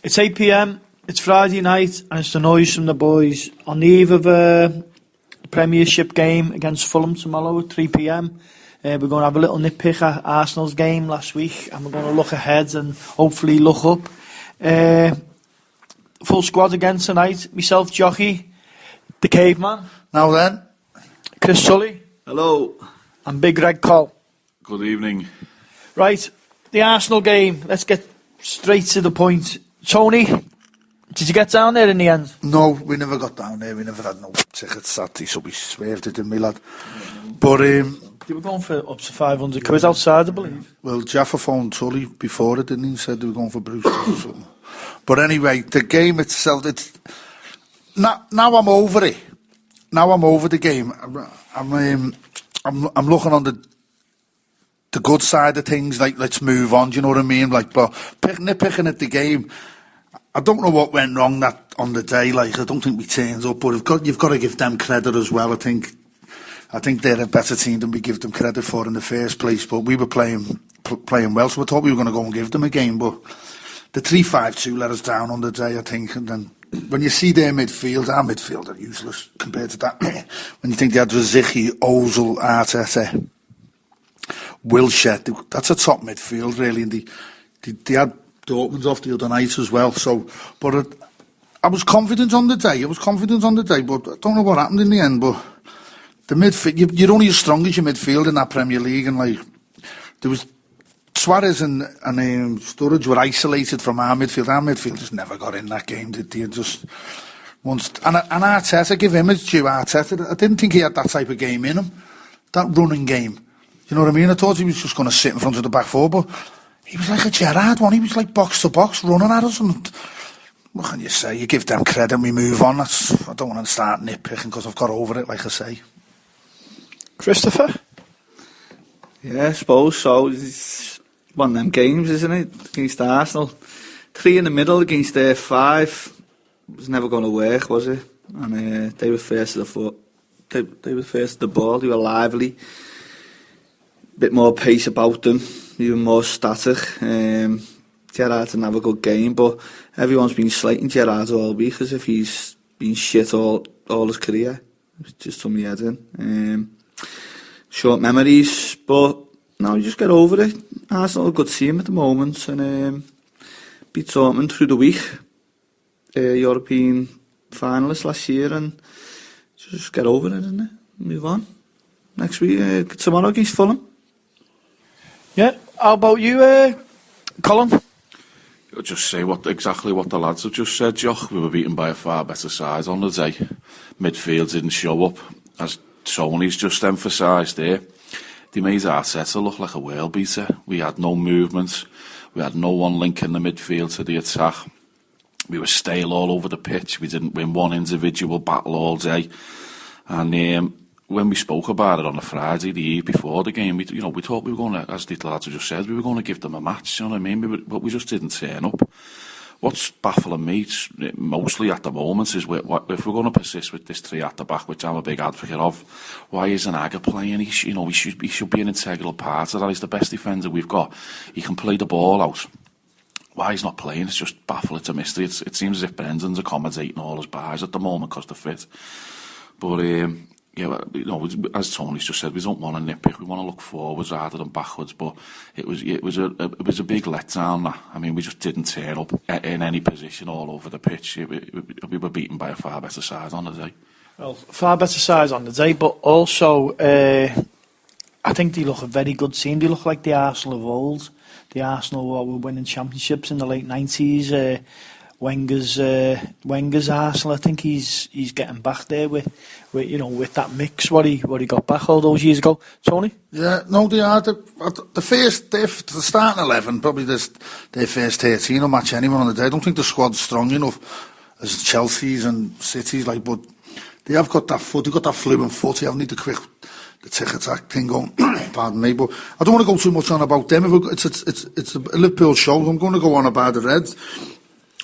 It's 8 p.m. It's Friday night, and it's the noise from the boys on the eve of a Premiership game against Fulham tomorrow at 3 p.m. We're going to have a little nitpick at Arsenal's game last week, and we're going to look ahead and hopefully look up. Full squad again tonight. Myself, Jockey, the Caveman. Now then, Chris Sully. Hello. And Big Red Cole. Good evening. Right, the Arsenal game. Let's get straight to the point. Tony, did you get down there in the end? no, we never got down there. We never had no tickets Saturday, so we swerved it, didn't we, lad? But, They were going for up to 500 quid outside, I believe. well, Jaffa phoned Tully before it, didn't he? Said they were going for Brewster's or something. But anyway, the game itself, it's... Now I'm over it. Now I'm over the game. I'm looking on the good side of things, like, let's move on, do you know what I mean? Like, but nitpicking at the game, I don't know what went wrong that on the day, like, I don't think we turned up, but you've got to give them credit as well. I think they're a better team than we give them credit for in the first place, but we were playing well, so I thought we were going to go and give them a game, but the 3-5-2 let us down on the day, I think, and then when you see their midfield, our midfield are useless compared to that. When you think they had Rosicky, Ozil, Arteta, Wilshere, that's a top midfield, really, and they had Dortmund off the other night as well. So, but I was confident on the day. But I don't know what happened in the end. But the midfield, you're only as strong as your midfield in that Premier League, and like there was Suarez and Sturridge were isolated from our midfield. Our midfield just never got in that game, did they? Just once, and Arteta, give him his due. Arteta, I didn't think he had that type of game in him, that running game. You know what I mean? I thought he was just going to sit in front of the back four, but he was like a Gerrard one. He was like box to box, running at us. And what can you say? You give them credit and we move on. I don't want to start nitpicking because I've got over it, like I say. Christopher? Yeah, I suppose so. It's one of them games, isn't it? Against Arsenal. 3 in the middle against their 5. It was never going to work, was it? And they were first to the foot. They were first to the ball. They were lively. Bit more pace about them, even more static. Gerrard didn't have a good game, but everyone's been slating Gerrard all week as if he's been shit all his career. It's just done me head in. Short memories, but no, you just get over it. Arsenal a good team at the moment, and beat Dortmund through the week. European finalists last year, and just get over it, isn't it? Move on. Next week, tomorrow against Fulham. Yeah, how about you, Colin? I'll just say exactly what the lads have just said, Jock. We were beaten by a far better side on the day. Midfield didn't show up, as Tony's just emphasised there. They made Arteta look like a world beater. We had no movement. We had no one linking the midfield to the attack. We were stale all over the pitch. We didn't win one individual battle all day. And when we spoke about it on a Friday, the eve before the game, we thought we were going to, as the lads have just said, we were going to give them a match, you know what I mean? But we just didn't turn up. What's baffling me, mostly at the moment, is if we're going to persist with this 3 at the back, which I'm a big advocate of, why isn't Agger playing? He should be an integral part of that. He's the best defender we've got. He can play the ball out. Why he's not playing, it's just baffling. It's a mystery. It seems as if Brendan's accommodating all his buys at the moment because they're fit. But yeah, as Tony's just said, we don't want to nitpick. We want to look forwards rather than backwards. But it was a big letdown. That. I mean, we just didn't turn up in any position all over the pitch. We were beaten by a far better side on the day. Well, far better side on the day, but also I think they look a very good team. They look like the Arsenal of old. The Arsenal were winning championships in the late 90s. Wenger's Arsenal. I think he's getting back there with that mix what he got back all those years ago. Tony? Yeah, no, they are the starting 11, probably their first 13 will match anyone on the day. I don't think the squad's strong enough as Chelsea's and City's, like, but they have got that foot. They've got that fluent foot. They haven't need the tick-attack thing going. Pardon me, but I don't want to go too much on about them. It's a Liverpool show. I'm going to go on about the Reds.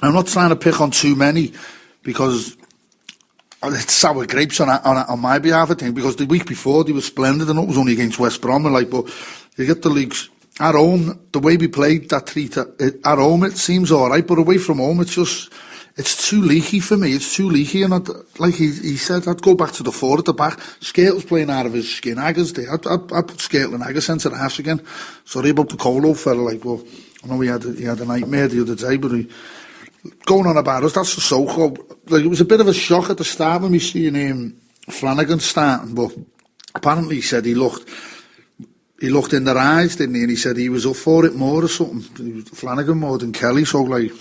I'm not trying to pick on too many because it's sour grapes on my behalf, I think, because the week before they were splendid and it was only against West Brom, but you get the league's at home, the way we played that at home, it seems all right, but away from home, it's too leaky for me. It's too leaky, and like he said, I'd go back to the 4 at the back. Skel's playing out of his skin. Aggers there. I'd put Skel and Aggers centre halves again. Sorry about the Colo fella. Like, well, I know he had a nightmare the other day, but going on about us, that's so cool. Like, it was a bit of a shock at the start when we seen Flanagan starting, but apparently he said he looked in their eyes, didn't he? And he said he was up for it more or something. Flanagan more than Kelly, so like.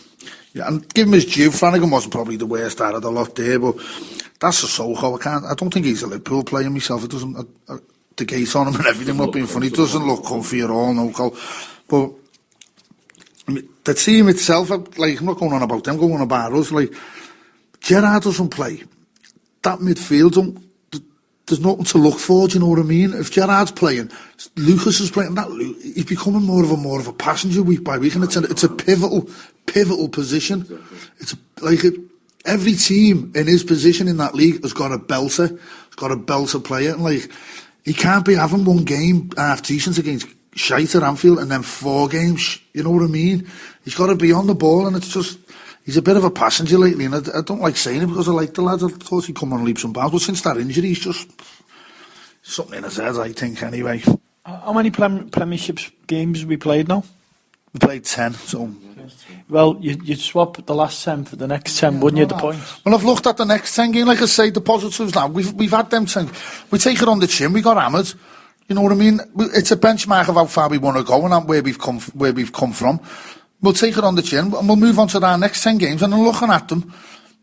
Yeah, and give him his due, Flanagan wasn't probably the worst out of the lot there, but that's a Soho. I don't think he's a Liverpool player myself. It doesn't, the gate on him and everything, not being funny, it doesn't look comfy at all, no goal. But I mean, the team itself, like, I'm not going on about them, going on about us, like, Gerrard doesn't play. That midfield, there's nothing to look for, do you know what I mean? If Gerrard's playing, Lucas is playing, he's becoming more of a passenger week by week, and it's a pivotal position. It's like every team in his position in that league has got a belter player, and like, he can't be having one game half decent against shite at Anfield and then 4 games, you know what I mean? He's got to be on the ball, and it's just, he's a bit of a passenger lately, and I don't like saying it because I like the lad. I thought he'd come on leaps and bounds, but since that injury, he's just something in his head, I think, anyway. How many Premiership games have we played now? We played 10, so... Well, you'd swap the last 10 for the next 10, wouldn't you, the points? Well, I've looked at the next 10 game, like I say, the positives now. We've had them 10. We take it on the chin, we got hammered. You know what I mean? It's a benchmark of how far we want to go and where we've come from. We'll take it on the chin and we'll move on to our next 10 games, and then looking at them,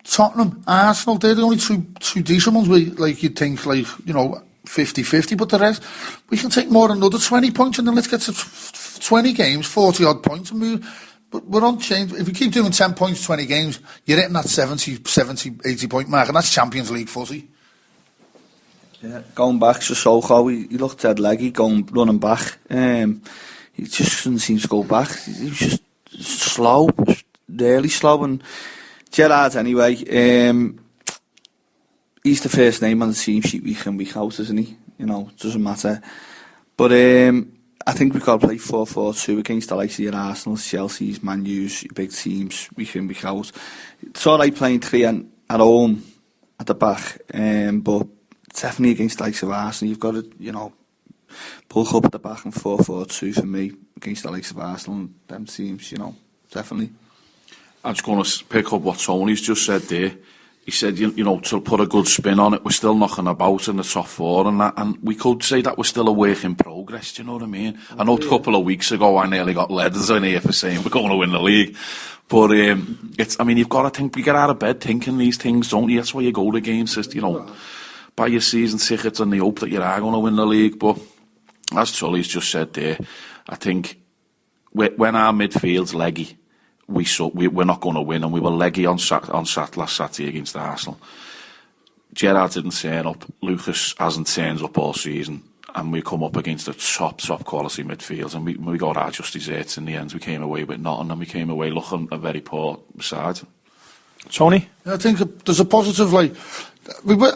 Tottenham, Arsenal, they're the only two decent ones like you'd think, like, you know, 50-50, but the rest, we can take more than another 20 points, and then let's get to 20 games, 40 odd points, and move. But we're on change. If we keep doing 10 points, 20 games, you're hitting that 70, 80 point mark, and that's Champions League footy. Yeah, going back to Soho, he looked dead leggy, running back. He just couldn't seem to go back. He was just slow, really slow. And Gerrard, anyway, he's the first name on the team sheet week in, week out, isn't he? You know, it doesn't matter. But I think we've got to play 4-4-2 against the likes of your Arsenal, Chelsea's, Man U's, your big teams, week in, week out. It's all right playing 3 at home at the back, but definitely against the likes of Arsenal, you've got to, you know, pull up at the back and 4-4-2 for me against the likes of Arsenal and them teams, you know, definitely. I'm just going to pick up what Tony's just said there. He said, you know, to put a good spin on it, we're still knocking about in the top 4 and that, and we could say that we're still a work in progress, do you know what I mean? I know a couple of weeks ago I nearly got letters in here for saying we're going to win the league, but I mean, you've got to think, we get out of bed thinking these things, don't you? That's why you go to games, you know, buy your season tickets and the hope that you are going to win the league. But as Tully's just said there, I think when our midfield's leggy, we're not going to win, and we were leggy on last Saturday against Arsenal. Gerrard didn't turn up, Lucas hasn't turned up all season, and we come up against a top quality midfield, and we got our just desserts in the end. We came away with nothing, and we came away looking a very poor side. Tony? I think there's a positive, like,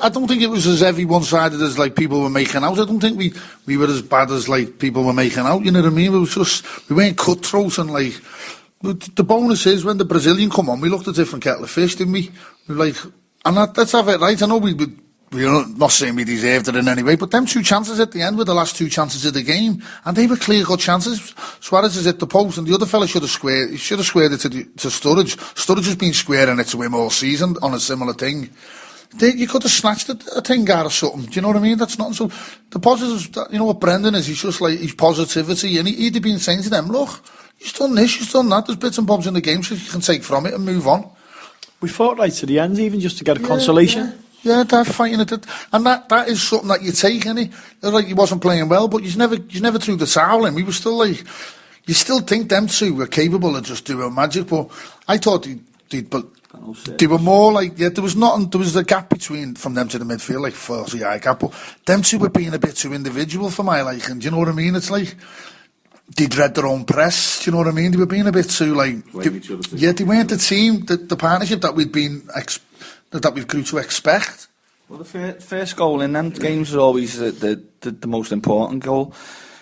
I don't think it was as heavy one-sided as like people were making out. I don't think we were as bad as like people were making out, you know what I mean? It was just, we weren't cutthroat, and like, the bonus is when the Brazilian come on, we looked a different kettle of fish, didn't we? We were like, and let's have it right. I know we're not saying we deserved it in any way, but them 2 chances at the end were the last 2 chances of the game, and they were clear-cut chances. Suarez has hit the post, and the other fella should have squared it to Sturridge. Sturridge has been squaring it to him all season on a similar thing. You could have snatched a thing out of something. Do you know what I mean? That's not so. The positives, you know what Brendan is? He's just like, he's positivity, and he'd have been saying to them, look, you've done this, you've done that. There's bits and bobs in the game, so you can take from it and move on. We fought right to the end, even just to get a consolation. Yeah, they're fighting it, and that is something that you take, innit? Like, he wasn't playing well, but you never threw the towel in. We were still like, you still think them 2 were capable of just doing magic, but I thought they were more like, yeah, there was a gap from them to the midfield, like 40 gap, but them 2 were being a bit too individual for my liking, do you know what I mean? It's like, they'd read their own press, do you know what I mean? They were being a bit too, like, they weren't the team, the partnership that we've grew to expect. Well, the first goal in them games is always the most important goal.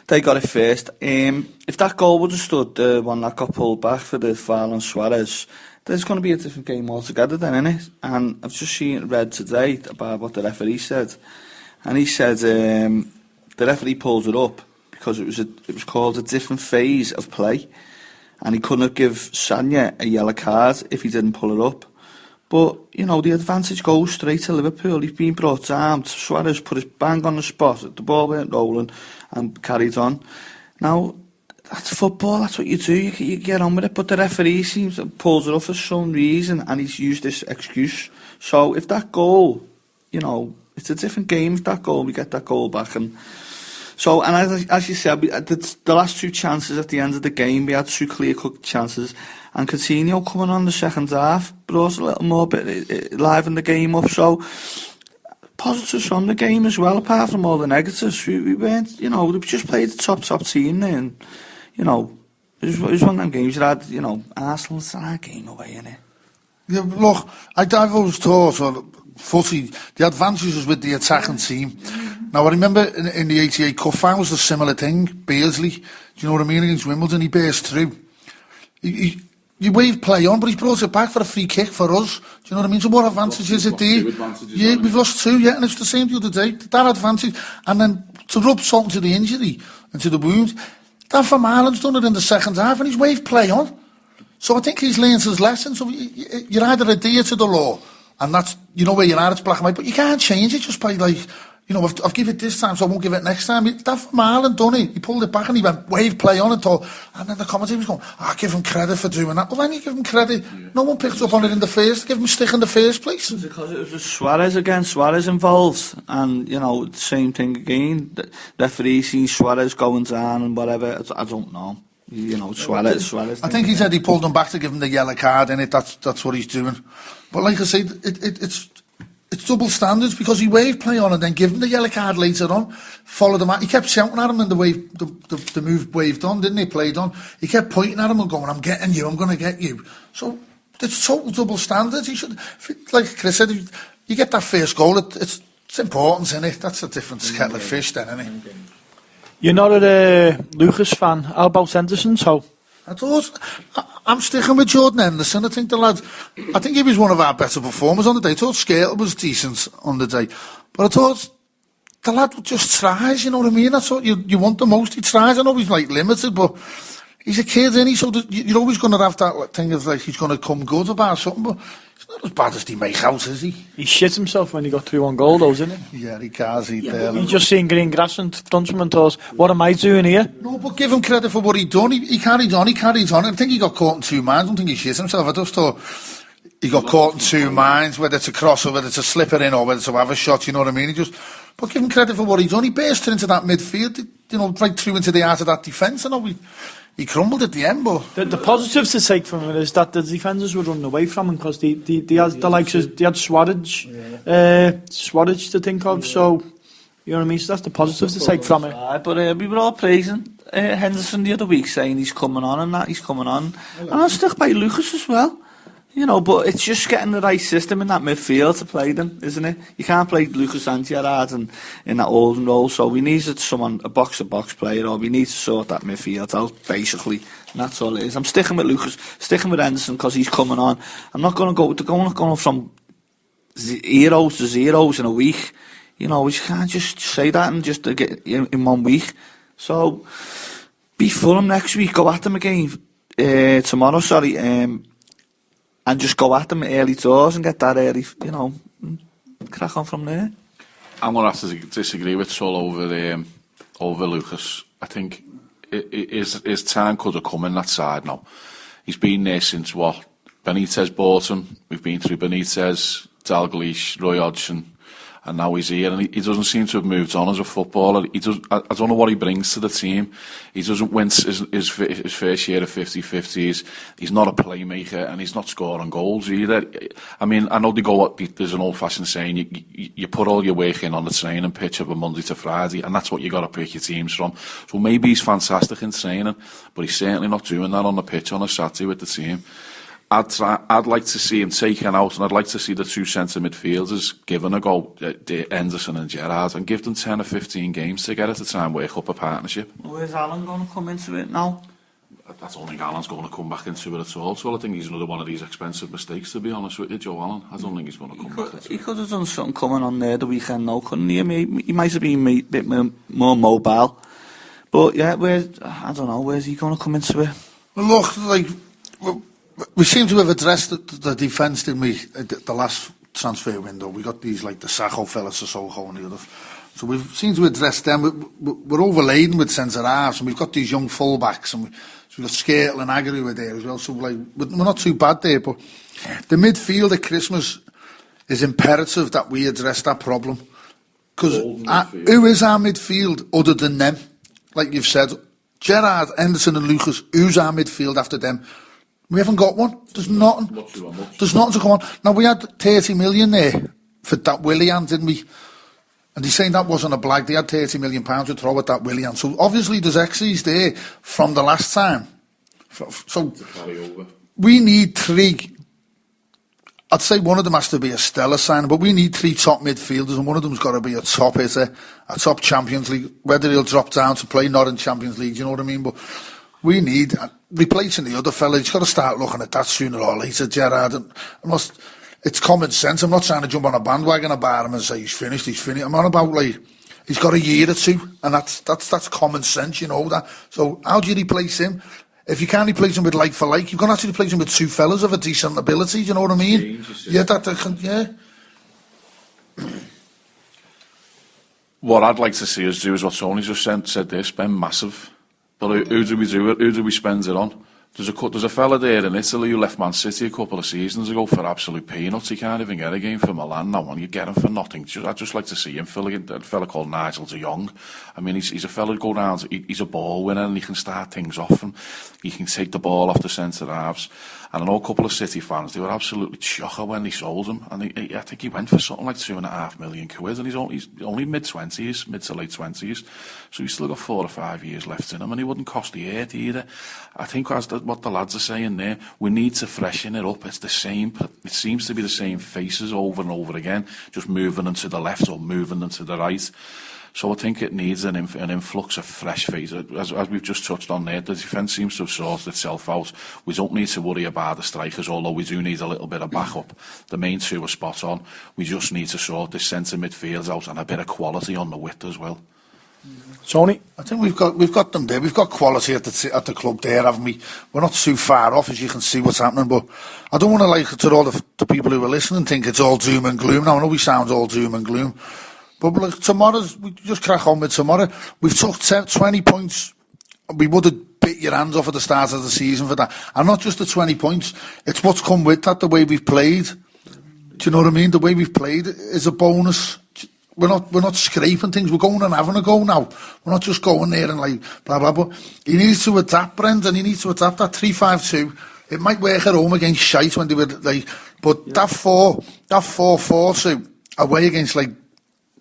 They got it first. If that goal would have stood, the one that got pulled back for the foul on Suarez, there's going to be a different game altogether then, innit? And I've just read today about what the referee said. And he said the referee pulls it up because it was called a different phase of play. And he couldn't give Sanya a yellow card if he didn't pull it up. But, you know, the advantage goes straight to Liverpool. He's been brought down. Suarez put his bang on the spot. The ball went rolling and carried on. Now, that's football. That's what you do. You get on with it. But the referee seems to pulls it off for some reason, and he's used this excuse. So if that goal, you know, it's a different game. If that goal, we get that goal back. And so, and as you said, the last two chances at the end of the game, we had two clear-cut chances. And Coutinho coming on the second half brought a little more bit liven the game up. So, positives from the game as well, apart from all the negatives. We weren't, you know, we just played the top team there. And, you know, it was one of them games that had, you know, Arsenal's that game away, innit? Yeah, look, I've always thought, footy, the advantage was with the attacking team. Now, I remember in the 88 Cup final was a similar thing. Beardsley, do you know what I mean, against Wimbledon, he burst through. You wave play on, but he's brought it back for a free kick for us. Do you know what I mean? So what advantage is it there? Yeah, we've lost two, yeah, and it's the same the other day. That advantage, and then to rub salt into the injury and to the wound. Dan Van Malen's done it in the second half, and he's wave play on. So I think he's learned his lesson. So you're either adhere to the law, and that's, you know where you are, it's black and white, but you can't change it just by, like, you know, I've given it this time, so I won't give it next time. Dan Van Malen done it. He pulled it back and he went wave play on and then the commentator was going, give him credit for doing that. Well, then you give him credit. Yeah. No one picked up on it in the first. Give him a stick in the first place. Because it was Suarez again. Suarez involved, and you know, the same thing again. The referee sees Suarez going down and whatever. I don't know. You know, Suarez. I think he said he pulled him back to give him the yellow card in it. That's what he's doing. But like I said, it's double standards because he waved play on and then give him the yellow card later on. Followed him out. He kept shouting at him and the move waved on, didn't he? Played on. He kept pointing at him and going, "I'm getting you. I'm going to get you." So it's total double standards. He should, like Chris said, you get that first goal. It's important, isn't it? That's a different kettle of fish, then, isn't it? You're not a Lucas fan. How about Henderson? So I'm sticking with Jordan Henderson. I think he was one of our better performers on the day. I thought Skrtel was decent on the day. But I thought the lad just tries, you know what I mean? That's what you want the most. He tries. I know he's like limited, but he's a kid, isn't he? So you're always going to have that thing of like he's going to come good about something, but he's not as bad as he make out, is he? He shit himself when he got 3-1 goal, though, isn't he? Yeah, he can't eat there. He just seen green grass in front of him and thought, what am I doing here? No, but give him credit for what he done. He carried on. I think he got caught in two minds. I don't think he shit himself. I just thought he got caught in two minds, whether it's a cross or whether it's a slipper in or whether it's a have a shot, you know what I mean? But give him credit for what he done. He burst into that midfield, you know, right through into the heart of that defence. I know he crumbled at the end, but the positives to take from it is that the defenders were running away from him because they had the likes of, they had Swarage to think of. So you know what I mean. So that's the positives to take from it. But we were all praising Henderson the other week, saying he's coming on and that he's coming on, and I'll stick by Lucas as well. You know, but it's just getting the right system in that midfield to play them, isn't it? You can't play Lucas and Gerrard in that holding role, so we needed someone, a box-to-box player, or we need to sort that midfield out, basically. And that's all it is. I'm sticking with Lucas, sticking with Henderson, because he's coming on. I'm not going to go, they're going from heroes to zeros in a week. You know, we can't just say that and just get in 1 week. So, beat Fulham next week, go at them again, tomorrow, and just go at them early doors and get that early, you know, crack on from there. I'm going to have to disagree with Sol over Lucas. I think his time could have come in that side now. He's been there since Benitez bought him. We've been through Benitez, Dalglish, Roy Hodgson, and now he's here, and he doesn't seem to have moved on as a footballer. I don't know what he brings to the team. He doesn't win his first year of 50-50s. He's not a playmaker, and he's not scoring goals either. I mean, I know there's an old-fashioned saying, you put all your work in on the training pitch of a Monday to Friday, and that's what you got to pick your teams from. So maybe he's fantastic in training, but he's certainly not doing that on the pitch on a Saturday with the team. I'd like to see him taken out, and I'd like to see the two centre midfielders given a go, Henderson and Gerrard, and give them 10 or 15 games together to try and work up a partnership. Where's Alan going to come into it now? I don't think Alan's going to come back into it at all. So I think he's another one of these expensive mistakes, to be honest with you, Joe Allen. I don't think he's going to come back into it. He could have done something coming on there the weekend now, couldn't he? He might have been a bit more mobile. But yeah, I don't know, where's he going to come into it? Well, look, like, we seem to have addressed the defence, didn't we, the last transfer window. We got these, like, the Sacco fellas, Sissoko and the others. So we seem to address them. We're overladen with centre-halves, and we've got these young full-backs, and we've got Skrtel and Agnew were there as well. So, like, we're not too bad there, but the midfield at Christmas is imperative that we address that problem. Because who is our midfield other than them? Like you've said, Gerrard, Henderson and Lucas, who's our midfield after them? We haven't got one. There's nothing. There's nothing to come on. Now, we had 30 million there for that Willian, didn't we? And he's saying that wasn't a blag. They had £30 million to throw at that Willian. So obviously there's X's there from the last time. So we need three. I'd say one of them has to be a stellar signing, but we need three top midfielders, and one of them's got to be a top hitter, a top Champions League. Whether he'll drop down to play not in Champions League, you know what I mean? But we need replacing the other fella. He's got to start looking at that sooner or later, Gerrard. And it's common sense. I'm not trying to jump on a bandwagon about him and say he's finished. I'm on about, like, he's got a year or two, and that's common sense, you know that. So how do you replace him? If you can't replace him with like for like, you're going to have to replace him with two fellas of a decent ability. Do you know what I mean? Yeah, yeah. What I'd like to see us do is what Tony just said there, spend massive. But who do we do it? Who do we spend it on? There's a fella there in Italy who left Man City a couple of seasons ago for absolute peanuts. He can't even get a game for Milan now, and you get him for nothing. I'd just like to see him. A fella called Nigel de Jong. I mean, he's a fella who go down. He's a ball winner, and he can start things off, and he can take the ball off the centre halves. And I know a couple of City fans, they were absolutely chocker when they sold him, and I think he went for something like £2.5 million, and he's only mid-20s, mid to late 20s, so he's still got 4 or 5 years left in him, and he wouldn't cost the earth either. I think what the lads are saying there, we need to freshen it up. It's the same, it seems to be the same faces over and over again, just moving them to the left or moving them to the right. So I think it needs an influx of fresh faces. As we've just touched on there, the defence seems to have sorted itself out. We don't need to worry about the strikers, although we do need a little bit of backup. The main two are spot on. We just need to sort this centre midfield out and a bit of quality on the width as well. Tony? I think we've got them there. We've got quality at the club there, haven't we? We're not too far off, as you can see what's happening, but I don't want to, like, to all the people who are listening, think it's all doom and gloom. Now, I know we sound all doom and gloom, but like, we just crack on with tomorrow. We've took 20 points. We would have bit your hands off at the start of the season for that. And not just the 20 points, it's what's come with that, the way we've played. Do you know what I mean? The way we've played is a bonus. We're not scraping things. We're going and having a go now. We're not just going there and like blah blah blah. He needs to adapt, Brendan. He needs to adapt that 3-5-2. It might work at home against shite when they were like, but that 4-4-2 away against like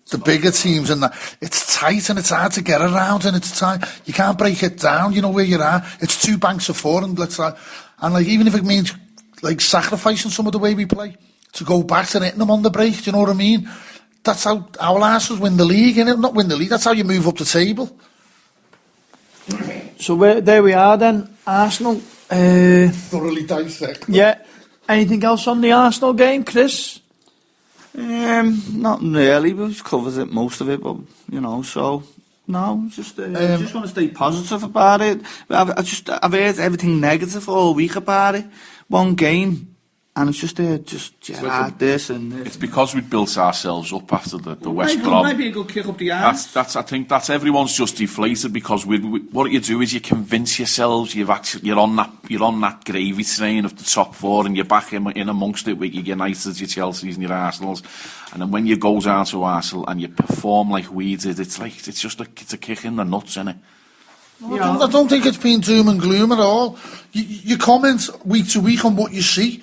the bigger teams and that, it's tight and it's hard to get around and it's tight. You can't break it down. You know where you are. It's 2 banks of 4 and like even if it means like sacrificing some of the way we play to go back to hitting them on the break. Do you know what I mean? That's how our asses win the league, innit? Not win the league, that's how you move up the table. So there we are then, Arsenal. Thoroughly dissect. Yeah. Anything else on the Arsenal game, Chris? Not really, but it covers it, most of it, but, you know, so... No, just want to stay positive about it. I've heard everything negative all week about it. One game... And it's just this and this. It's because we built ourselves up after the West Brom. Might be a good kick up the arse. I think that's everyone's just deflated because what you do is you convince yourselves you're on that gravy train of the top 4 and you're back in amongst it with your Uniteds, your Chelseas and your Arsenals. And then when you go down to Arsenal and you perform like we did, it's a kick in the nuts, isn't it? I don't think it's been doom and gloom at all. You comment week to week on what you see.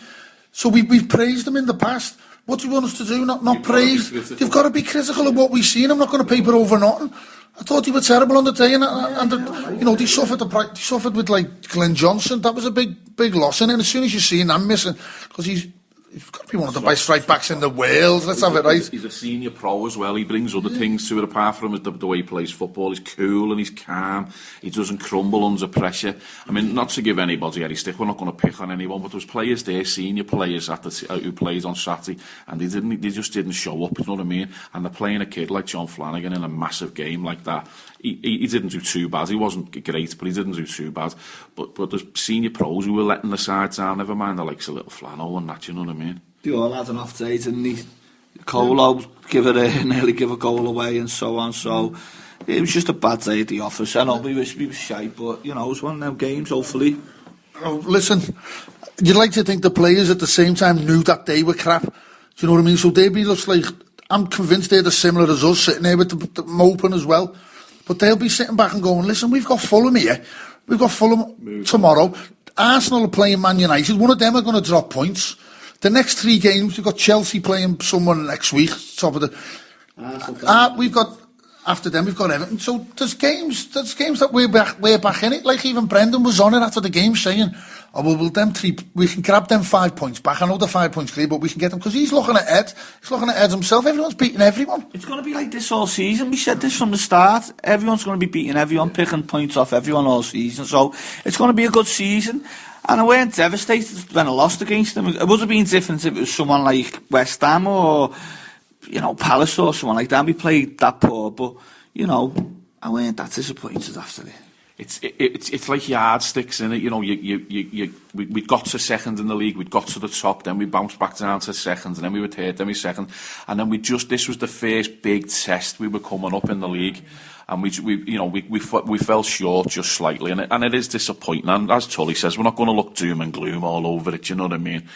So we've praised them in the past. What do you want us to do? Not praise? You've got to be critical of what we've seen. I'm not going to paper over nothing. I thought they were terrible on the day, and you know, they suffered with like Glenn Johnson. That was a big loss. And then as soon as you see him missing, because he's got to be one of the best right backs in the world. Let's have it right. He's a senior pro as well. He brings other things to it apart from the way he plays football. He's cool and he's calm. He doesn't crumble under pressure. I mean, not to give anybody any stick. We're not going to pick on anyone, but there was players there, senior players who played on Saturday, and they just didn't show up. You know what I mean? And they're playing a kid like John Flanagan in a massive game like that. He didn't do too bad. He wasn't great, but he didn't do too bad. But there's senior pros who were letting the side down. Never mind the likes of little Flannel and that. You know what I mean? They all had an off day, didn't he? Colo nearly give a goal away and so on. So it was just a bad day at the office. I know we were shy, but you know, it was one of them games. Hopefully. Oh, listen, you'd like to think the players at the same time knew that they were crap. Do you know what I mean? So they'd be just like, I'm convinced they're as similar as us, sitting there with the moping as well. But they'll be sitting back and going, listen, we've got Fulham here. We've got Fulham tomorrow. Arsenal are playing Man United. One of them are going to drop points. The next 3 games, we've got Chelsea playing someone next week. Top of the. We've got, after them, we've got Everton. So there's games that we're back in it. Like even Brendan was on it after the game saying, oh, well, them 3, we can grab them 5 points back. I know the 5 points clear, but we can get them, because he's looking at Ed. He's looking at Ed himself. Everyone's beating everyone. It's going to be like this all season. We said this from the start. Everyone's going to be beating everyone, picking points off everyone all season. So it's going to be a good season. And I weren't devastated when I lost against them. It would have been different if it was someone like West Ham or, you know, Palace or someone like that. We played that poor, but, you know, I weren't that disappointed after it. It's like yardsticks, innit? You know, we got to second in the league, we got to the top, then we bounced back down to second, and then we were third, then we second, and then this was the first big test we were coming up in the league, and we fell short just slightly, and it is disappointing. And as Tully says, we're not going to look doom and gloom all over it. You know what I mean?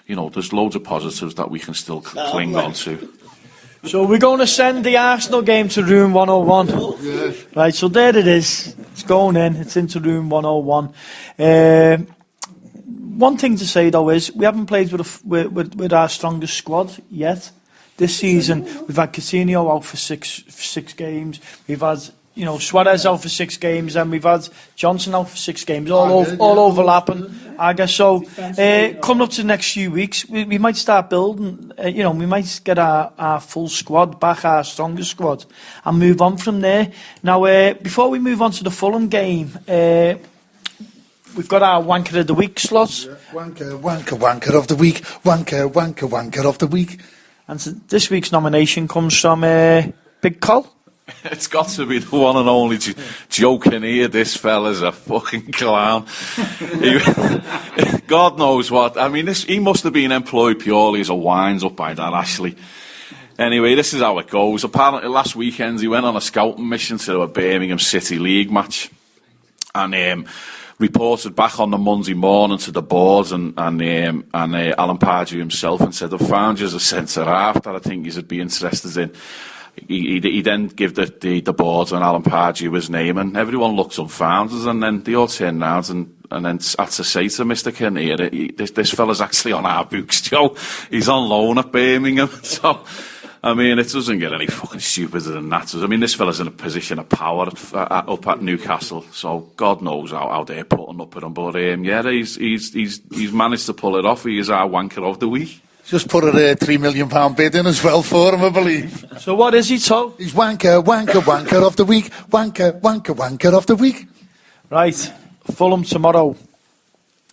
You know, there's loads of positives that we can still cling on to. So we're going to send the Arsenal game to room 101. Yeah. Right, so there it is. It's going in. It's into room 101. One thing to say though is we haven't played with our strongest squad yet this season. We've had Coutinho out for six games. We've had, you know, Suarez out for 6 games, and we've had Johnson out for 6 games, all overlapping. I guess so. Coming up to the next few weeks, we might start building. You know, we might get our full squad back, our strongest squad, and move on from there. Now, before we move on to the Fulham game, we've got our Wanker of the Week slots. Yeah. Wanker of the Week. Wanker of the Week. And so this week's nomination comes from Big Col. It's got to be the one and only joking here. This fella's a fucking clown. God knows what. I mean, he must have been employed purely as a winds-up by that Ashley. Anyway, this is how it goes. Apparently, last weekend he went on a scouting mission to a Birmingham City League match, and reported back on the Monday morning to the boards and Alan Pardew himself and said, "I've found you as a centre half that I think you'd be interested in." He then gave the board and Alan Pardew his name, and everyone looked unfounded, and then they all turned round and then had to say to Mr. Kinnear, this fella's actually on our books, Joe. He's on loan at Birmingham. So, I mean, it doesn't get any fucking stupider than that. I mean, this fella's in a position of power up at Newcastle, so God knows how they're putting up with him. But yeah, he's managed to pull it off. He is our Wanker of the Week. Just put a £3 million bid in as well for him, I believe. So what is he, Tom? He's Wanker of the Week. Wanker of the Week. Right, Fulham tomorrow.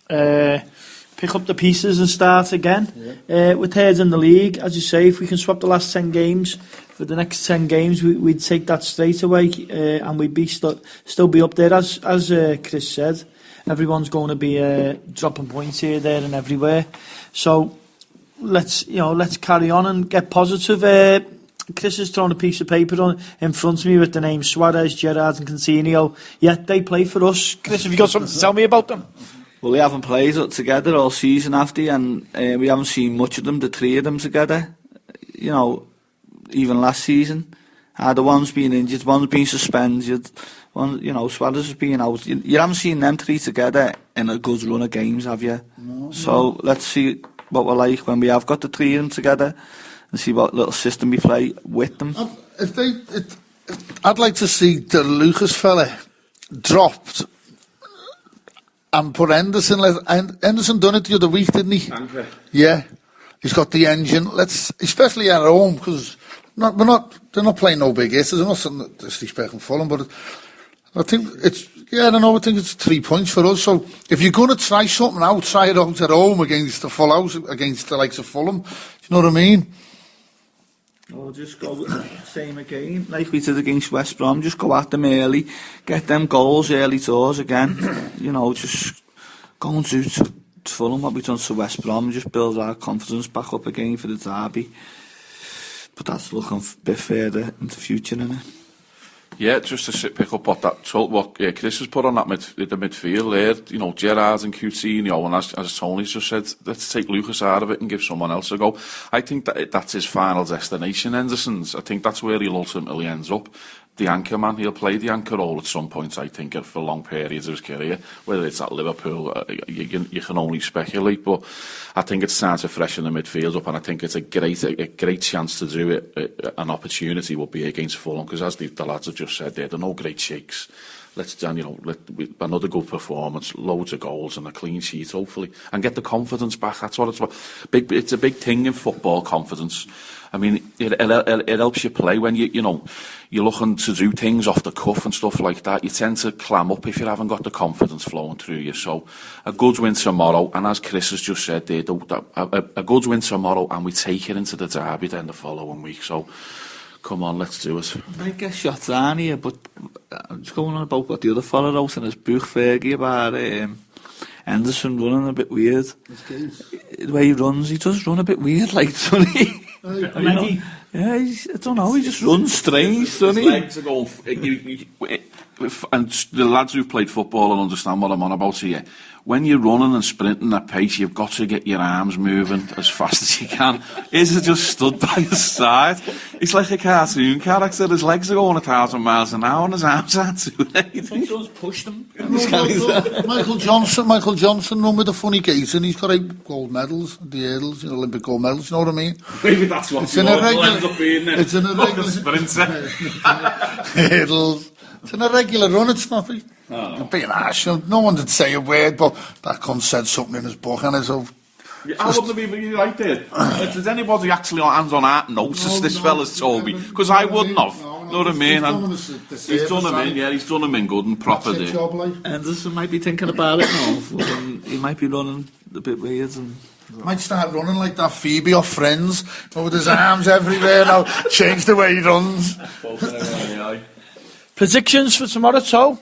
Pick up the pieces and start again. Yeah. We're third in the league, as you say. If we can swap the last 10 games for the next 10 games, we'd take that straight away, and we'd be still be up there, as Chris said. Everyone's going to be dropping points here, there, and everywhere. So let's carry on and get positive. Chris has thrown a piece of paper in front of me with the names Suarez, Gerrard and Coutinho. Yet they play for us. Chris, have you got something to tell me about them? Well, we haven't played together all season, have they? And we haven't seen much of them, the 3 of them together. You know, even last season. The one's been injured, one's been suspended, one, you know, Suarez has been out. You haven't seen them 3 together in a good run of games, have you? No. So let's see what we're like when we have got the three of them together, and see what little system we play with them. I'd like to see the Lucas fella dropped and put Henderson. Henderson done it the other week, didn't he? Anchor. Yeah, he's got the engine. Especially at home, because they're not playing no big hitters. I'm not saying disrespecting Fulham, but I think I think it's 3 points for us. So if you're going to try something out, try it out at home against the full house, against the likes of Fulham. Do you know what I mean? Or just go with the same again, like we did against West Brom. Just go at them early, get them goals early doors again. Just go and do to Fulham what we done to West Brom. Just build our confidence back up again for the derby. But that's looking a bit further into the future, isn't it? Yeah, just to pick up what Chris has put on the midfield there, Gerrard and Coutinho, and as Tony's just said, let's take Lucas out of it and give someone else a go. I think that's his final destination, Henderson's. I think that's where he'll ultimately ends up. The anchor man, he'll play the anchor role at some point, I think, for long periods of his career. Whether it's at Liverpool, you can only speculate, but I think it's time to freshen the midfield up, and I think it's a great chance to do it. An opportunity will be against Fulham, because as the lads have just said there, they're no great shakes. Another good performance, loads of goals and a clean sheet, hopefully, and get the confidence back. That's what it's about. It's a big thing in football, confidence. I mean, it helps you play when you're looking to do things off the cuff and stuff like that. You tend to clam up if you haven't got the confidence flowing through you. So a good win tomorrow, and as Chris has just said there, a good win tomorrow, and we take it into the derby then the following week. So come on, let's do it. I get shots on here, but I'm just going on about what the other fella wrote in his book, Fergie, about Henderson running a bit weird. The way he runs, he does run a bit weird, like, doesn't he? Yeah, I don't know, he just runs strange, doesn't he? His legs are going... And the lads who've played football and understand what I'm on about here, when you're running and sprinting at pace, you've got to get your arms moving as fast as you can. He's just stood by his side. He's like a cartoon character. His legs are going 1,000 miles an hour and his arms aren't doing anything. He does push them. Michael Johnson run with a funny gait, and he's got 8 gold medals at the hurdles, Olympic gold medals, you know what I mean? Maybe that's what it's in a regular, it's in a regular sprinter. Hurdles. It's in a regular run, it's not being harsh. No one would say a word, but that cunt said something in his book, and it's so... I wouldn't have even right there. Does anybody actually on hands on heart notice this fella's told me? Because I wouldn't have. You know what I mean? He's done them in good and proper there. Anderson might be thinking about it now. He might be running a bit weird and... Might start running like that Phoebe off Friends, with his arms everywhere now. Change the way he runs. Predictions for tomorrow, so?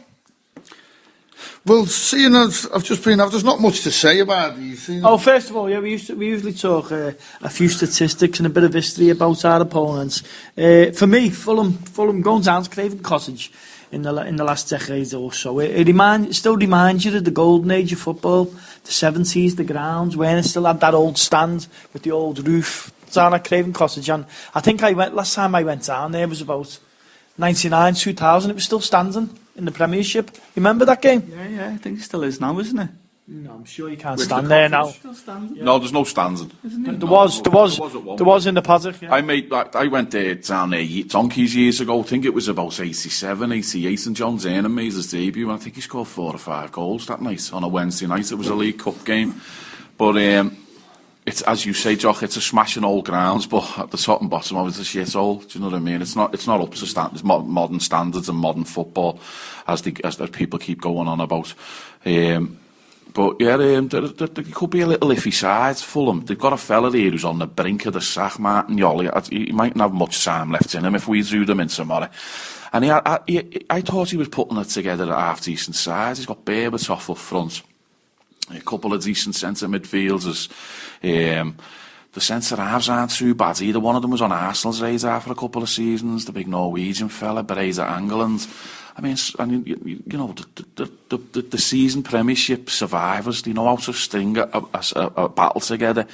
Well, seeing as I've just been, there's not much to say about these. First of all, yeah, we usually talk a few statistics and a bit of history about our opponents. For me, Fulham going down to Craven Cottage in the last decade or so. It still reminds you of the golden age of football, the 70s, the grounds, when it still had that old stand with the old roof down at Craven Cottage. And I think last time I went down there was about 99, 2000, it was still standing in the Premiership. Remember that game? Yeah, I think it still is now, isn't it? No, I'm sure you can't stand there now. No, there's no standing. There was in the paddock. Yeah. I went down there donkeys years ago. I think it was about 87, 88, and John Zernan made his debut, and I think he scored 4 or 5 goals that night on a Wednesday night. It was a League Cup game, but it's, as you say, Jock, it's a smashing old grounds, but at the top and bottom of it's a shit hole. Do you know what I mean? It's not up to standards, modern standards and modern football, as the people keep going on about. But yeah, there could be a little iffy side. Fulham, they've got a fella there who's on the brink of the sack, Martin Yoli. He mightn't have much time left in him if we drew them in tomorrow. And I thought he was putting it together at half decent size. He's got Berbatov up front, a couple of decent centre midfielders. The centre halves aren't too bad either. One of them was on Arsenal's radar for a couple of seasons, the big Norwegian fella, Bereza Angeland. I mean, the season Premiership survivors, they know how to string a battle together.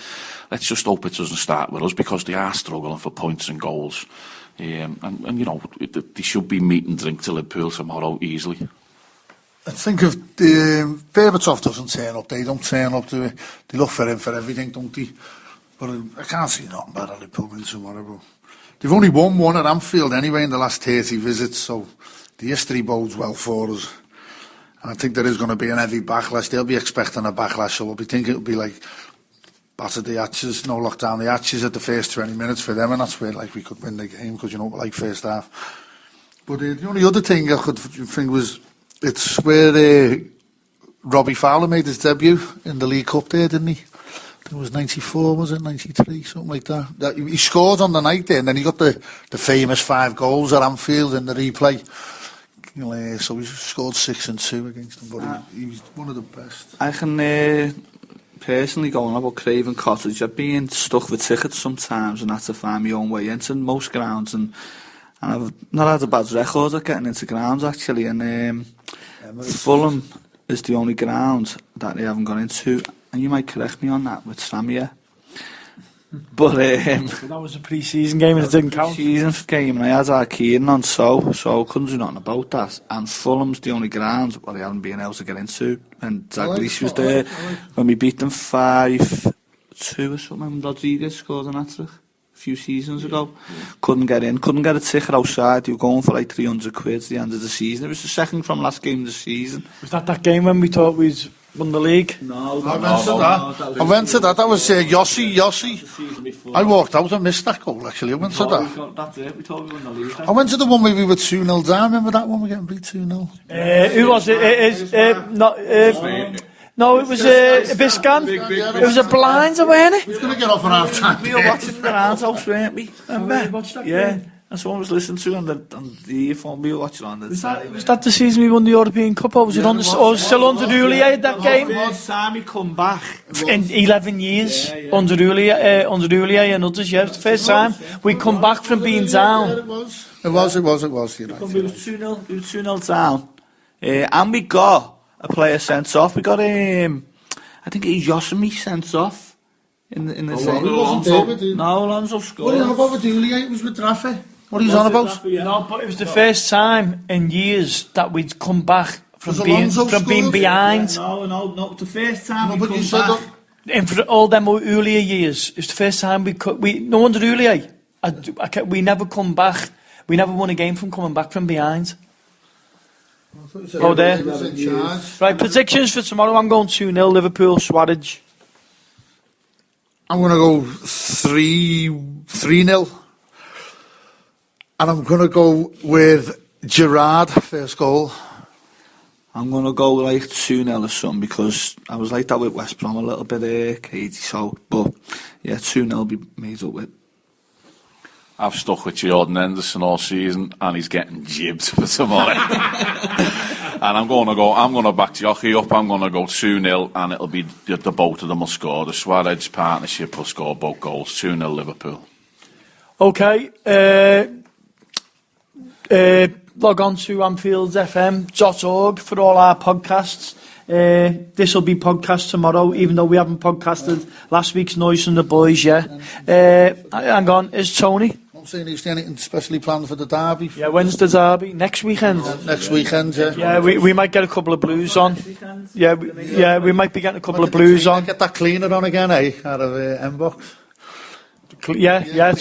Let's just hope it doesn't start with us, because they are struggling for points and goals. And they should be meat and drink to Liverpool tomorrow easily. I think if the Berbatov doesn't turn up, they don't turn up. They look for him for everything, don't they? But I can't see nothing bad at Liverpool win tomorrow. But they've only won one at Anfield anyway in the last 30 visits, so the history bodes well for us. And I think there is going to be an heavy backlash. They'll be expecting a backlash, so we'll be thinking it'll be like batter the hatches, no lock down the hatches at the first 20 minutes for them, and that's where like we could win the game because like first half. But the only other thing I could think was it's where Robbie Fowler made his debut in the League Cup there, didn't he? I think it was 94, was it 93, something like that. He scored on the night there, and then he got the famous 5 goals at Anfield in the replay. So he scored 6 and 2 against them, but he was one of the best. I can personally go on about Craven Cottage. I've been stuck with tickets sometimes and had to find my own way into most grounds, and I've not had a bad record at getting into grounds actually, and Fulham is the only ground that they haven't gone into, and you might correct me on that with Samia. But that was a pre-season game and it didn't count. Pre-season game, and I had our Kieran on, so couldn't do nothing about that. And Fulham's the only ground where they haven't been able to get into. And Dalglish was there when we beat them 5-2 or something. When Rodriguez scored an hat-trick a few seasons ago. Couldn't get in, couldn't get a ticket outside. You were going for like £300 at the end of the season. It was the second from last game of the season. Was that game when we thought we'd won the league? No, I went to that. That was Yossi. I walked out and missed that goal actually. I went to that. That's it. We thought we won the league. I went to the one where we were 2-0 down. Remember that one? We getting beat 2-0. Who was it? No, it was Biscan. It was a blind, wasn't it? He's going to get off on half time. We were watching the round house, weren't we? Remember? Yeah. And someone was listening to on the earphone. We were watching on the. Was that the season we won the European Cup, or was it still under Ulier at that game? First time he come back in 11 years under Ulier and others. Yeah, it was the first time we come back from being down. It was. You're right. We was 2-0 down, and we got a player sent off. We got I think Yosemite sent off in the same. No, Alonso scored. What are you on about with Ulier? It was with Rafa. What are you on about? No, but it was the first time in years that we'd come back from being behind. No. The first time we come back. And for all them Ulier years, it's the first time no wonder Ulier. We never come back. We never won a game from coming back from behind. There. Right, predictions for tomorrow. I'm going 2-0 Liverpool, Swarage. I'm going to go 3-0. And I'm going to go with Gerrard, first goal. I'm going to go like 2-0 or something, because I was like that with West Brom a little bit cagey, so, but yeah, 2-0 be made up with. I've stuck with Jordan Henderson all season, and he's getting jibbed for tomorrow. And I'm going to back Jockey up. I'm going to go 2-0, and it'll be the both of them will score. The Suarez partnership will score both goals. 2-0 Liverpool. Okay. Log on to AnfieldFM.org for all our podcasts. This will be podcast tomorrow, even though we haven't podcasted last week's Noise from the Boys yet. Hang on, is Tony? I'm saying he's anything specially planned for the derby. Yeah, when's the derby? Next weekend. Next weekend, yeah. Yeah, we might get a couple of blues on. Yeah, we might be getting a couple of blues on. Get that cleaner on again, out of M-Box. Yeah.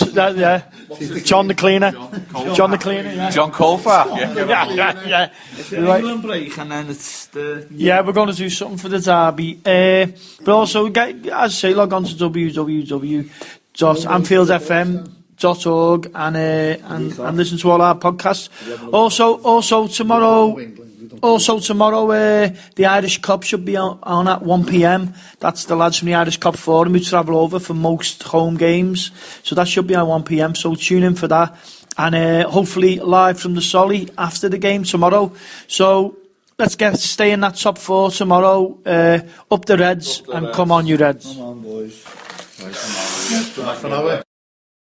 John the Cleaner. John the Cleaner, yeah. John Colfer. Yeah. It's an England break, and then it's the. Yeah, we're going to do something for the derby. But also, as I say, log on to www.anfieldfm.org and listen to all our podcasts. Also tomorrow, the Irish Cup should be on at 1 p.m. That's the lads from the Irish Cup Forum who travel over for most home games. So that should be on 1 p.m. So tune in for that. And hopefully live from the Solly after the game tomorrow. So let's stay in that top 4 tomorrow. Up the Reds, and come on you Reds. Come on, boys. Half an hour.